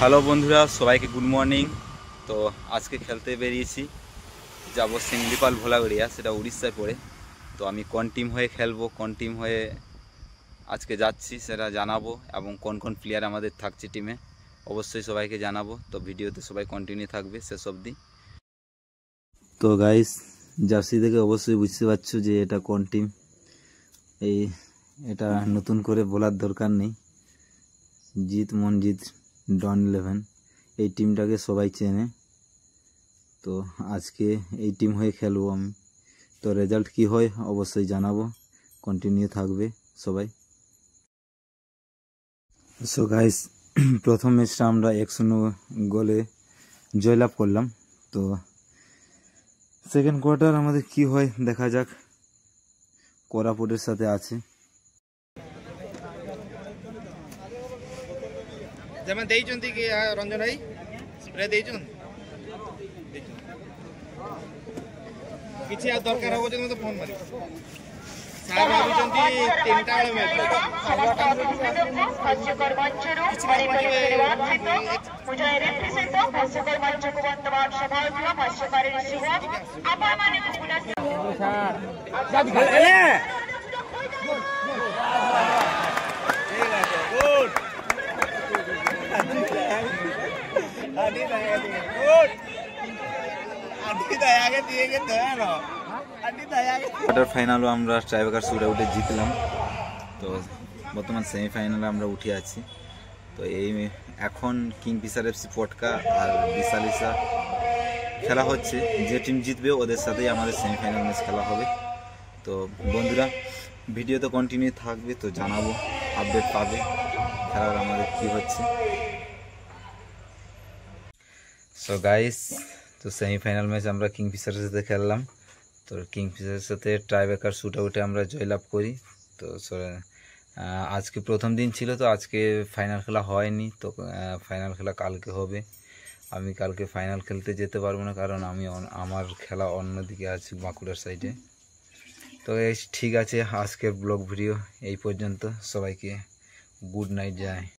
Hello বন্ধুরা, সবাইকে good morning. তো আজকে খেলতে বেরিয়েছি, যাব সিংলিপাল ভোলাগড়িয়া, সেটা উড়িষ্যায় পড়ে। তো আমি কোন টিম হয়ে খেলবো, কোন টিম হয়ে আজকে যাচ্ছি সেটা জানাবো, এবং কোন কোন প্লেয়ার আমাদের থাকছে টিমে অবশ্যই সবাইকে জানাবো। তো ভিডিওতে সবাই কন্টিনিউ থাকবে শেষ অবধি। তো গাইস, জার্সি দেখে অবশ্যই বুঝতে পারছো যে এটা কোন টিম। এটা নতুন করে বলার দরকার নেই, জিৎ মনজিৎ ডন 11 এই টিমটাকে সবাই চেনে। তো আজকে এই টিম হয়ে খেলবো আমি। তো রেজাল্ট কি হয় অবশ্যই জানাবো, কন্টিনিউ থাকবে সবাই। সো গাইস, প্রথম ম্যাচটা আমরা 1-0 গোলে জয়লাভ করলাম। তো সেকেন্ড কোয়ার্টার আমাদের কি হয় দেখা যাক। কোরাপুটের সাথে আছে। যেমন ଦେଇଛନ୍ତି କି ରଞ୍ଜନ ଭାଇ ସ୍ପ୍ରେ ଦେଇଛନ୍ତି କିଛି ଆଉ ଦରକାର ହବ ଯଦି ମୋତେ ଫୋନ୍ ମାରିବ। ସାର୍ ଭାବିଛନ୍ତି 3ଟା ବେଳେ ମ୍ୟାଚ୍ কোয়ার্টার ফাইনালও আমরা ট্রাইব্রেকার শুটে উঠে জিতলাম। তো বর্তমান সেমিফাইনালে আমরা উঠে আছি। তো এই এখন কিংফিশার এফসি পটকা আর বিশালিসা খেলা হচ্ছে। যে টিম জিতবে ওদের সাথেই আমাদের সেমিফাইনাল ম্যাচ খেলা হবে। তো বন্ধুরা, ভিডিও তো কন্টিনিউ থাকবে, তো জানাবো, আপডেট পাবে খেলার আমাদের কি হচ্ছে। সো গাইস, তো সেমিফাইনাল ম্যাচ আমরা কিংফিশারের সাথে খেললাম। তো কিংফিশারের সাথে ট্রাইব্রেকার শুট আউটে আমরা জয়লাভ করি। তো আজকে প্রথম দিন ছিল, তো আজকে ফাইনাল খেলা হয়নি। তো ফাইনাল খেলা কালকে হবে। আমি কালকে ফাইনাল খেলতে যেতে পারবো না, কারণ আমার খেলা অন্যদিকে আছে, বাঁকুড়ার সাইডে। তো ঠিক আছে, আজকের ব্লগ ভিডিও এই পর্যন্ত। সবাইকে গুড নাইট যায়।